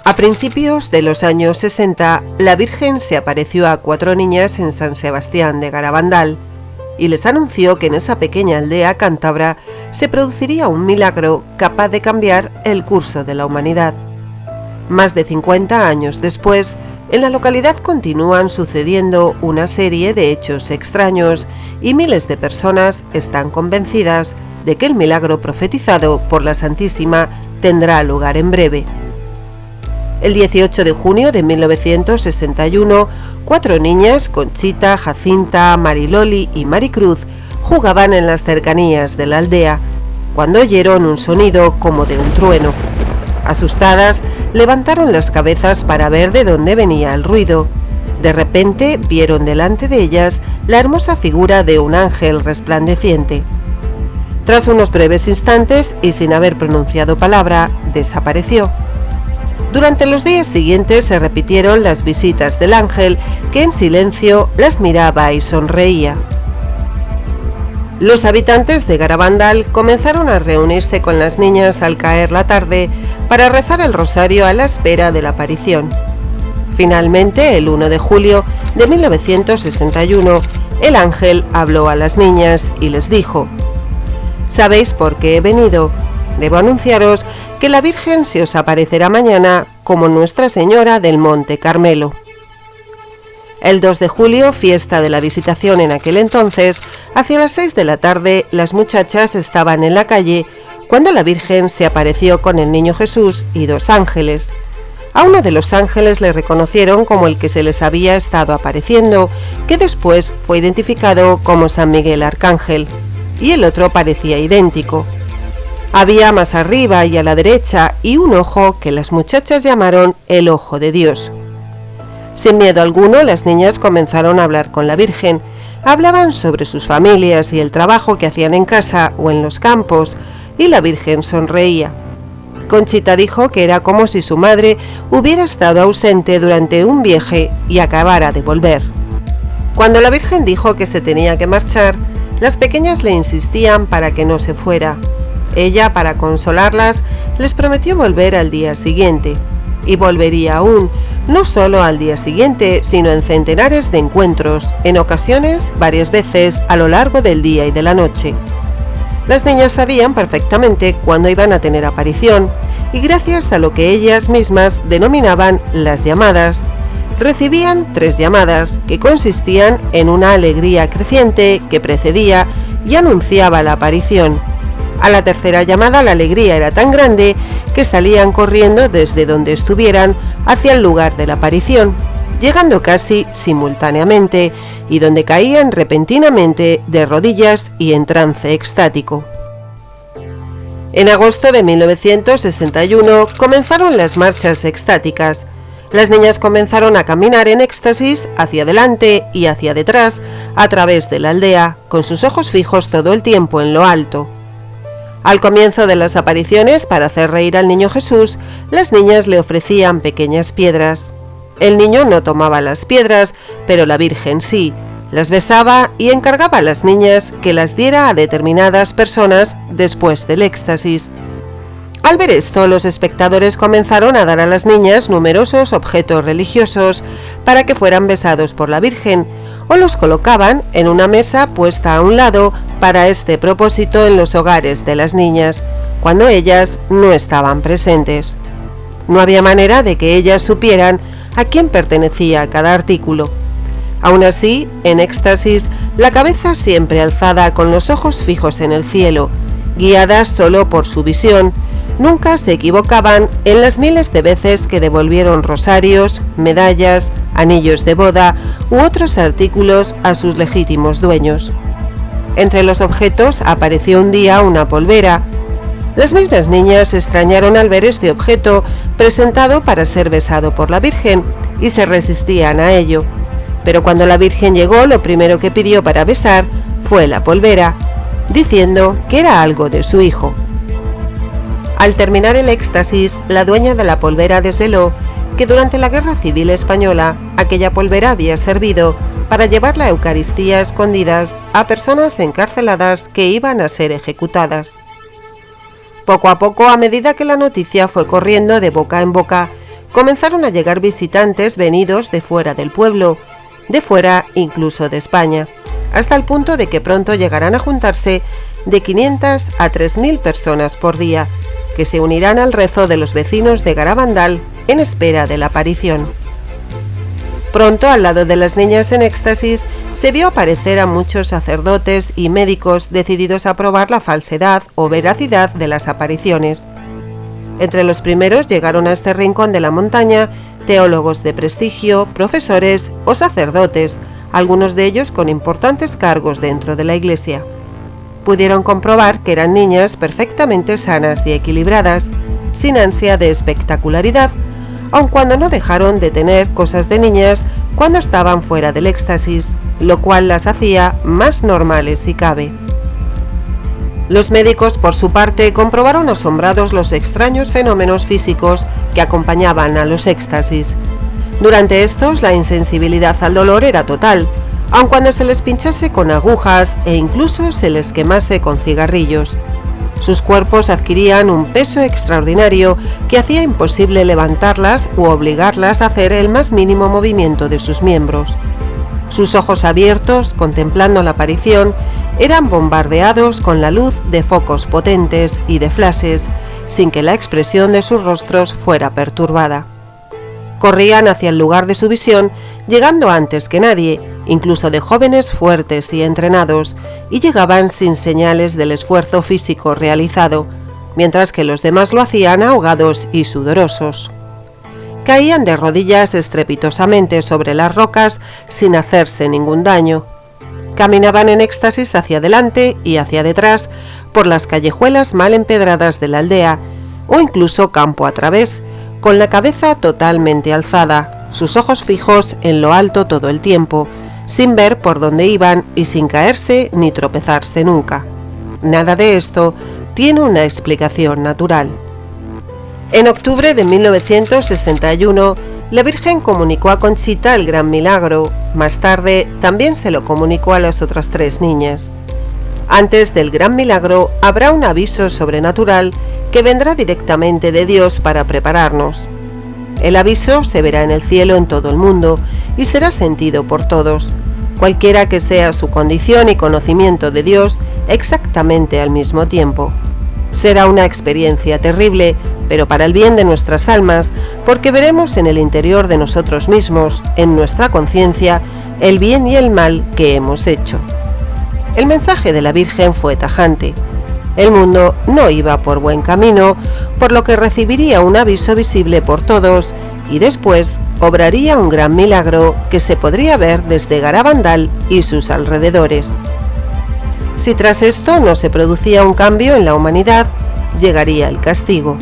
A principios de los años 60, la Virgen se apareció a 4 niñas en San Sebastián de Garabandal y les anunció que en esa pequeña aldea cántabra se produciría un milagro capaz de cambiar el curso de la humanidad. Más de 50 años después, en la localidad continúan sucediendo una serie de hechos extraños y miles de personas están convencidas de que el milagro profetizado por la Santísima tendrá lugar en breve. El 18 de junio de 1961, 4 niñas, Conchita, Jacinta, Mariloli y Maricruz, jugaban en las cercanías de la aldea, cuando oyeron un sonido como de un trueno. Asustadas, levantaron las cabezas para ver de dónde venía el ruido. De repente vieron delante de ellas la hermosa figura de un ángel resplandeciente. Tras unos breves instantes y sin haber pronunciado palabra, desapareció. Durante los días siguientes se repitieron las visitas del ángel, que en silencio las miraba y sonreía. Los habitantes de Garabandal comenzaron a reunirse con las niñas al caer la tarde para rezar el rosario a la espera de la aparición. Finalmente, el 1 de julio de 1961, el ángel habló a las niñas y les dijo: «¿Sabéis por qué he venido? Debo anunciaros que la Virgen se os aparecerá mañana como Nuestra Señora del Monte Carmelo». El 2 de julio, fiesta de la Visitación en aquel entonces, hacia las 6 de la tarde, las muchachas estaban en la calle cuando la Virgen se apareció con el Niño Jesús y 2 ángeles. A uno de los ángeles le reconocieron como el que se les había estado apareciendo, que después fue identificado como San Miguel Arcángel, y el otro parecía idéntico. Había más arriba y a la derecha y un ojo que las muchachas llamaron el Ojo de Dios. Sin miedo alguno, las niñas comenzaron a hablar con la Virgen. Hablaban sobre sus familias y el trabajo que hacían en casa o en los campos, y la Virgen sonreía. Conchita dijo que era como si su madre hubiera estado ausente durante un viaje y acabara de volver. Cuando la Virgen dijo que se tenía que marchar, las pequeñas le insistían para que no se fuera. Ella, para consolarlas, les prometió volver al día siguiente. Y volvería aún, no solo al día siguiente, sino en centenares de encuentros, en ocasiones varias veces a lo largo del día y de la noche. Las niñas sabían perfectamente cuándo iban a tener aparición, y gracias a lo que ellas mismas denominaban las llamadas, recibían 3 llamadas que consistían en una alegría creciente que precedía y anunciaba la aparición. A la tercera llamada la alegría era tan grande que salían corriendo desde donde estuvieran hacia el lugar de la aparición, llegando casi simultáneamente y donde caían repentinamente de rodillas y en trance extático. En agosto de 1961 comenzaron las marchas extáticas. Las niñas comenzaron a caminar en éxtasis hacia adelante y hacia detrás a través de la aldea, con sus ojos fijos todo el tiempo en lo alto. Al comienzo de las apariciones, para hacer reír al Niño Jesús, las niñas le ofrecían pequeñas piedras. El niño no tomaba las piedras, pero la Virgen sí, las besaba y encargaba a las niñas que las diera a determinadas personas después del éxtasis. Al ver esto, los espectadores comenzaron a dar a las niñas numerosos objetos religiosos para que fueran besados por la Virgen, o los colocaban en una mesa puesta a un lado para este propósito en los hogares de las niñas, cuando ellas no estaban presentes. No había manera de que ellas supieran a quién pertenecía cada artículo. Aún así, en éxtasis, la cabeza siempre alzada con los ojos fijos en el cielo, guiadas solo por su visión, nunca se equivocaban en las miles de veces que devolvieron rosarios, medallas, anillos de boda u otros artículos a sus legítimos dueños. Entre los objetos apareció un día una polvera. Las mismas niñas se extrañaron al ver este objeto presentado para ser besado por la Virgen y se resistían a ello. Pero cuando la Virgen llegó, lo primero que pidió para besar fue la polvera, diciendo que era algo de su hijo. Al terminar el éxtasis, la dueña de la polvera desveló que durante la Guerra Civil Española aquella polvera había servido para llevar la Eucaristía a escondidas a personas encarceladas que iban a ser ejecutadas. Poco a poco, a medida que la noticia fue corriendo de boca en boca, comenzaron a llegar visitantes venidos de fuera del pueblo, de fuera incluso de España, hasta el punto de que pronto llegarán a juntarse de 500 a 3.000 personas por día, que se unirán al rezo de los vecinos de Garabandal en espera de la aparición. Pronto, al lado de las niñas en éxtasis, se vio aparecer a muchos sacerdotes y médicos decididos a probar la falsedad o veracidad de las apariciones. Entre los primeros llegaron a este rincón de la montaña teólogos de prestigio, profesores o sacerdotes, algunos de ellos con importantes cargos dentro de la Iglesia. Pudieron comprobar que eran niñas perfectamente sanas y equilibradas, sin ansia de espectacularidad, aun cuando no dejaron de tener cosas de niñas cuando estaban fuera del éxtasis, lo cual las hacía más normales si cabe. Los médicos, por su parte, comprobaron asombrados los extraños fenómenos físicos que acompañaban a los éxtasis. Durante estos, la insensibilidad al dolor era total, aun cuando se les pinchase con agujas e incluso se les quemase con cigarrillos. Sus cuerpos adquirían un peso extraordinario que hacía imposible levantarlas u obligarlas a hacer el más mínimo movimiento de sus miembros. Sus ojos abiertos, contemplando la aparición, eran bombardeados con la luz de focos potentes y de flashes, sin que la expresión de sus rostros fuera perturbada. Corrían hacia el lugar de su visión, llegando antes que nadie, incluso de jóvenes fuertes y entrenados, y llegaban sin señales del esfuerzo físico realizado, mientras que los demás lo hacían ahogados y sudorosos. Caían de rodillas estrepitosamente sobre las rocas sin hacerse ningún daño. Caminaban en éxtasis hacia adelante y hacia detrás por las callejuelas mal empedradas de la aldea, o incluso campo a través, con la cabeza totalmente alzada, sus ojos fijos en lo alto todo el tiempo, sin ver por dónde iban y sin caerse ni tropezarse nunca. Nada de esto tiene una explicación natural. En octubre de 1961, la Virgen comunicó a Conchita el gran milagro. Más tarde, también se lo comunicó a las otras 3 niñas. Antes del gran milagro, habrá un aviso sobrenatural que vendrá directamente de Dios para prepararnos. El aviso se verá en el cielo en todo el mundo y será sentido por todos, cualquiera que sea su condición y conocimiento de Dios exactamente al mismo tiempo. Será una experiencia terrible, pero para el bien de nuestras almas, porque veremos en el interior de nosotros mismos, en nuestra conciencia, el bien y el mal que hemos hecho. El mensaje de la Virgen fue tajante. El mundo no iba por buen camino, por lo que recibiría un aviso visible por todos y después obraría un gran milagro que se podría ver desde Garabandal y sus alrededores. Si tras esto no se producía un cambio en la humanidad, llegaría el castigo.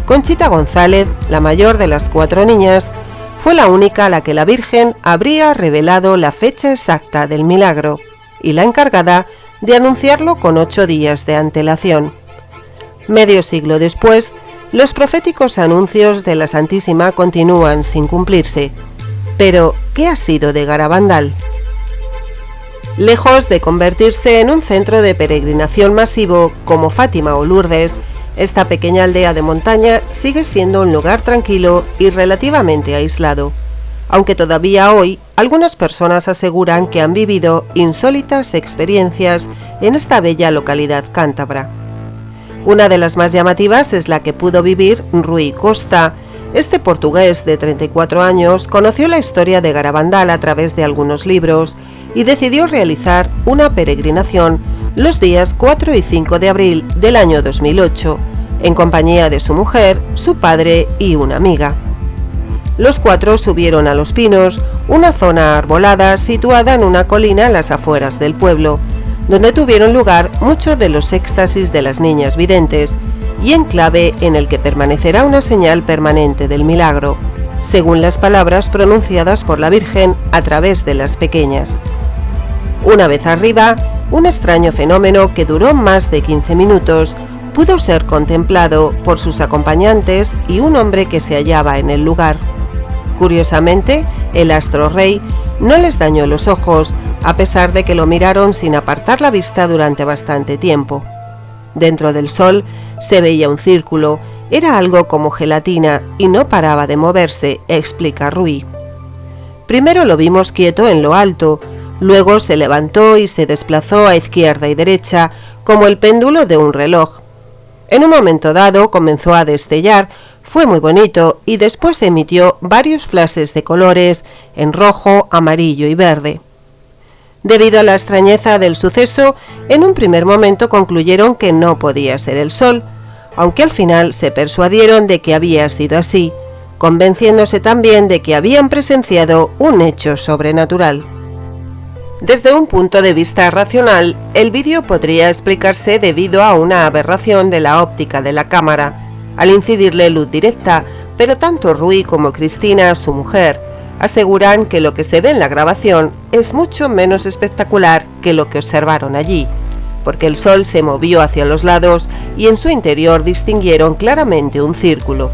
Conchita González, la mayor de las 4 niñas, fue la única a la que la Virgen habría revelado la fecha exacta del milagro y la encargada de anunciarlo con 8 días de antelación. Medio siglo después, los proféticos anuncios de la Santísima continúan sin cumplirse. Pero, ¿qué ha sido de Garabandal? Lejos de convertirse en un centro de peregrinación masivo como Fátima o Lourdes, esta pequeña aldea de montaña sigue siendo un lugar tranquilo y relativamente aislado, aunque todavía hoy algunas personas aseguran que han vivido insólitas experiencias en esta bella localidad cántabra. Una de las más llamativas es la que pudo vivir Rui Costa. Este portugués de 34 años conoció la historia de Garabandal a través de algunos libros y decidió realizar una peregrinación los días 4 y 5 de abril del año 2008, en compañía de su mujer, su padre y una amiga. Los 4 subieron a Los Pinos, una zona arbolada situada en una colina en las afueras del pueblo, donde tuvieron lugar muchos de los éxtasis de las niñas videntes, y enclave en el que permanecerá una señal permanente del milagro, según las palabras pronunciadas por la Virgen a través de las pequeñas. Una vez arriba, un extraño fenómeno que duró más de 15 minutos pudo ser contemplado por sus acompañantes y un hombre que se hallaba en el lugar. Curiosamente, el astro rey no les dañó los ojos, a pesar de que lo miraron sin apartar la vista durante bastante tiempo. Dentro del sol se veía un círculo, Era algo como gelatina y no paraba de moverse, explica Rui. Primero lo vimos quieto en lo alto, luego se levantó y se desplazó a izquierda y derecha como el péndulo de un reloj. En un momento dado comenzó a destellar, fue muy bonito y después emitió varios flashes de colores en rojo, amarillo y verde. Debido a la extrañeza del suceso, en un primer momento concluyeron que no podía ser el sol, aunque al final se persuadieron de que había sido así, convenciéndose también de que habían presenciado un hecho sobrenatural. Desde un punto de vista racional, el vídeo podría explicarse debido a una aberración de la óptica de la cámara, al incidirle luz directa, pero tanto Rui como Cristina, su mujer, aseguran que lo que se ve en la grabación es mucho menos espectacular que lo que observaron allí, porque el sol se movió hacia los lados y en su interior distinguieron claramente un círculo.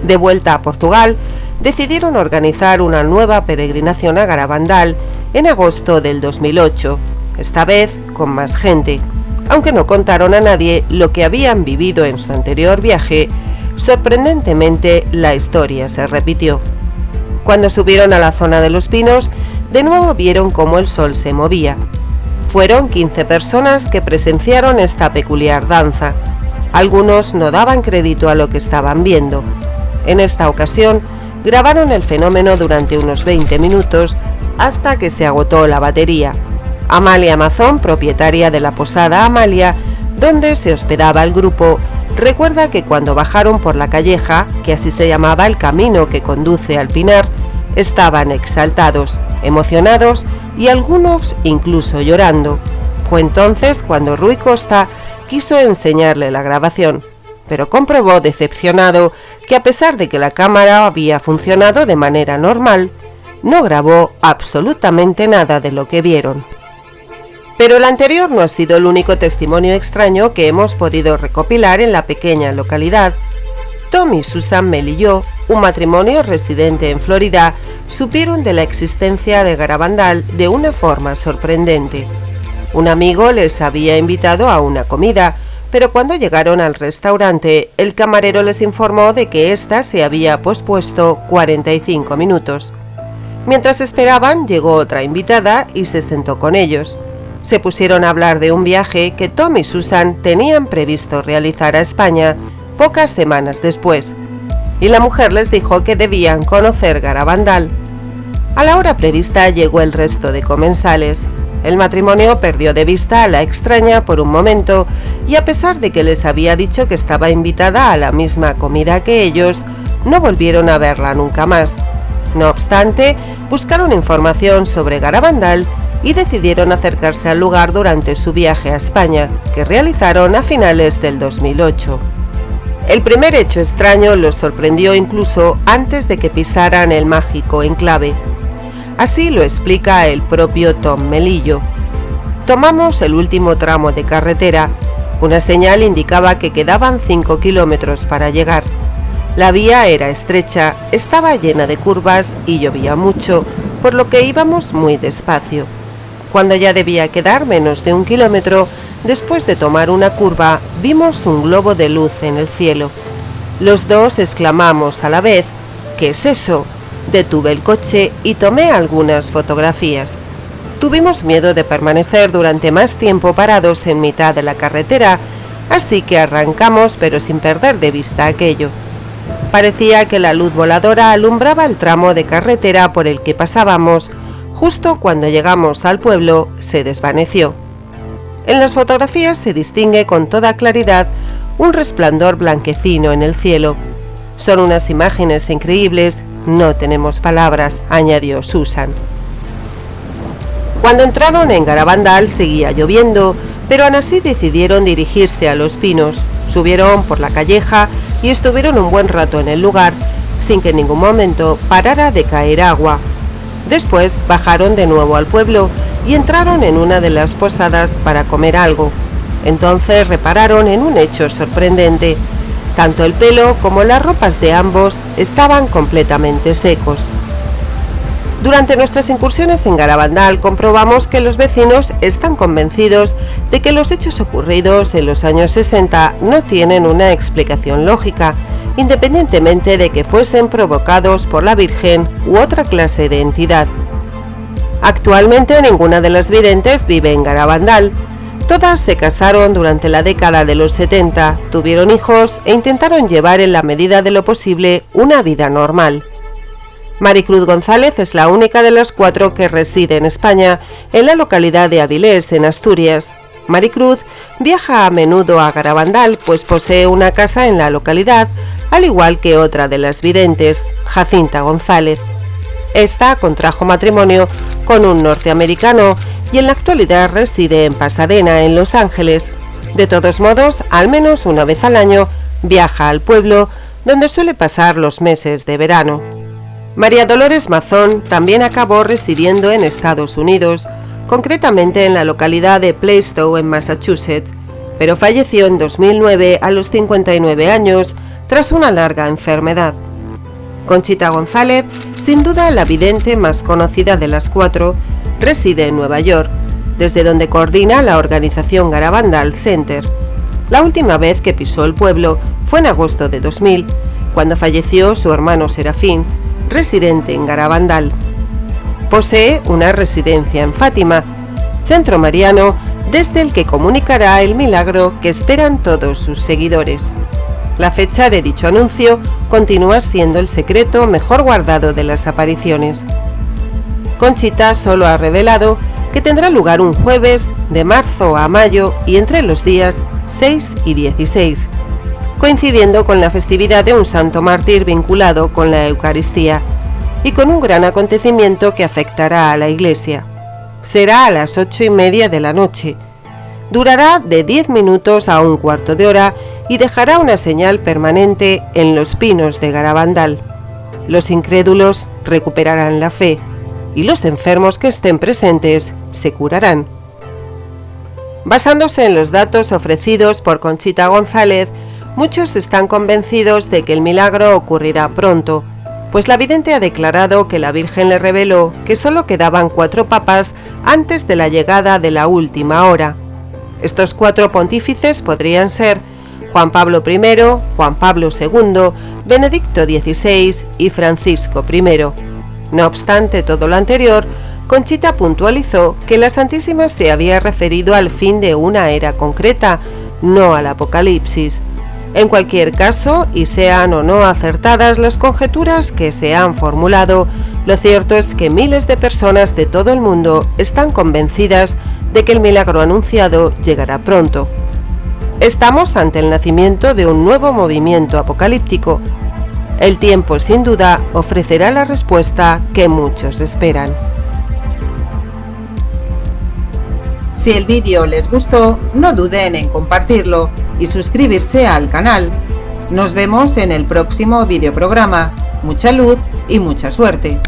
De vuelta a Portugal, decidieron organizar una nueva peregrinación a Garabandal en agosto del 2008, esta vez con más gente. Aunque no contaron a nadie lo que habían vivido en su anterior viaje, sorprendentemente la historia se repitió. Cuando subieron a la zona de los pinos, de nuevo vieron cómo el sol se movía. Fueron 15 personas que presenciaron esta peculiar danza. Algunos no daban crédito a lo que estaban viendo. En esta ocasión, grabaron el fenómeno durante unos 20 minutos hasta que se agotó la batería. Amalia Mazón, propietaria de la posada Amalia, donde se hospedaba el grupo, recuerda que cuando bajaron por la calleja, que así se llamaba el camino que conduce al Pinar, estaban exaltados, emocionados y algunos incluso llorando. Fue entonces cuando Rui Costa quiso enseñarle la grabación, pero comprobó decepcionado que a pesar de que la cámara había funcionado de manera normal, no grabó absolutamente nada de lo que vieron. Pero el anterior no ha sido el único testimonio extraño que hemos podido recopilar en la pequeña localidad. Tom y Susan Melillo, un matrimonio residente en Florida, supieron de la existencia de Garabandal de una forma sorprendente. Un amigo les había invitado a una comida, pero cuando llegaron al restaurante, el camarero les informó de que ésta se había pospuesto 45 minutos. Mientras esperaban, llegó otra invitada y se sentó con ellos. Se pusieron a hablar de un viaje que Tom y Susan tenían previsto realizar a España pocas semanas después, y la mujer les dijo que debían conocer Garabandal. A la hora prevista llegó el resto de comensales. El matrimonio perdió de vista a la extraña por un momento, y a pesar de que les había dicho que estaba invitada a la misma comida que ellos, no volvieron a verla nunca más. No obstante, buscaron información sobre Garabandal y decidieron acercarse al lugar durante su viaje a España, que realizaron a finales del 2008. El primer hecho extraño los sorprendió incluso antes de que pisaran el mágico enclave. Así lo explica el propio Tom Melillo. Tomamos el último tramo de carretera. Una señal indicaba que quedaban 5 kilómetros para llegar. La vía era estrecha, estaba llena de curvas y llovía mucho, por lo que íbamos muy despacio. Cuando ya debía quedar menos de 1 kilómetro, después de tomar una curva, vimos un globo de luz en el cielo. Los dos exclamamos a la vez: ¿qué es eso? Detuve el coche y tomé algunas fotografías. Tuvimos miedo de permanecer durante más tiempo parados en mitad de la carretera, así que arrancamos pero sin perder de vista aquello. Parecía que la luz voladora alumbraba el tramo de carretera por el que pasábamos. Justo cuando llegamos al pueblo, se desvaneció. En las fotografías se distingue con toda claridad un resplandor blanquecino en el cielo. Son unas imágenes increíbles, no tenemos palabras, añadió Susan. Cuando entraron en Garabandal seguía lloviendo, pero aún así decidieron dirigirse a Los Pinos. Subieron por la calleja y estuvieron un buen rato en el lugar, sin que en ningún momento parara de caer agua. Después bajaron de nuevo al pueblo y entraron en una de las posadas para comer algo. Entonces repararon en un hecho sorprendente. Tanto el pelo como las ropas de ambos estaban completamente secos. Durante nuestras incursiones en Garabandal comprobamos que los vecinos están convencidos de que los hechos ocurridos en los años 60 no tienen una explicación lógica, independientemente de que fuesen provocados por la Virgen u otra clase de entidad. Actualmente ninguna de las videntes vive en Garabandal. Todas se casaron durante la década de los 70, tuvieron hijos e intentaron llevar en la medida de lo posible una vida normal. Maricruz González es la única de las 4 que reside en España, en la localidad de Avilés, en Asturias. Maricruz viaja a menudo a Garabandal, pues posee una casa en la localidad, al igual que otra de las videntes, Jacinta González. Esta contrajo matrimonio con un norteamericano y en la actualidad reside en Pasadena, en Los Ángeles. De todos modos, al menos una vez al año, viaja al pueblo, donde suele pasar los meses de verano. María Dolores Mazón también acabó residiendo en Estados Unidos, concretamente en la localidad de Plaistow, en Massachusetts, pero falleció en 2009 a los 59 años tras una larga enfermedad. Conchita González, sin duda la vidente más conocida de las 4, reside en Nueva York, desde donde coordina la organización Garabandal Center. La última vez que pisó el pueblo fue en agosto de 2000, cuando falleció su hermano Serafín, residente en Garabandal. Posee una residencia en Fátima, centro mariano desde el que comunicará el milagro que esperan todos sus seguidores. La fecha de dicho anuncio continúa siendo el secreto mejor guardado de las apariciones. Conchita solo ha revelado que tendrá lugar un jueves de marzo a mayo y entre los días 6 y 16, coincidiendo con la festividad de un santo mártir vinculado con la Eucaristía y con un gran acontecimiento que afectará a la Iglesia. Será a las 8:30 de la noche. Durará de 10 minutos a un cuarto de hora y dejará una señal permanente en los pinos de Garabandal. Los incrédulos recuperarán la fe y los enfermos que estén presentes se curarán. Basándose en los datos ofrecidos por Conchita González, muchos están convencidos de que el milagro ocurrirá pronto, pues la vidente ha declarado que la Virgen le reveló que solo quedaban 4 papas antes de la llegada de la última hora. Estos 4 pontífices podrían ser Juan Pablo I, Juan Pablo II, Benedicto XVI y Francisco I. No obstante todo lo anterior, Conchita puntualizó que la Santísima se había referido al fin de una era concreta, no al Apocalipsis. En cualquier caso, y sean o no acertadas las conjeturas que se han formulado, lo cierto es que miles de personas de todo el mundo están convencidas de que el milagro anunciado llegará pronto. Estamos ante el nacimiento de un nuevo movimiento apocalíptico. El tiempo, sin duda, ofrecerá la respuesta que muchos esperan. Si el vídeo les gustó, no duden en compartirlo y suscribirse al canal. Nos vemos en el próximo videoprograma. Mucha luz y mucha suerte.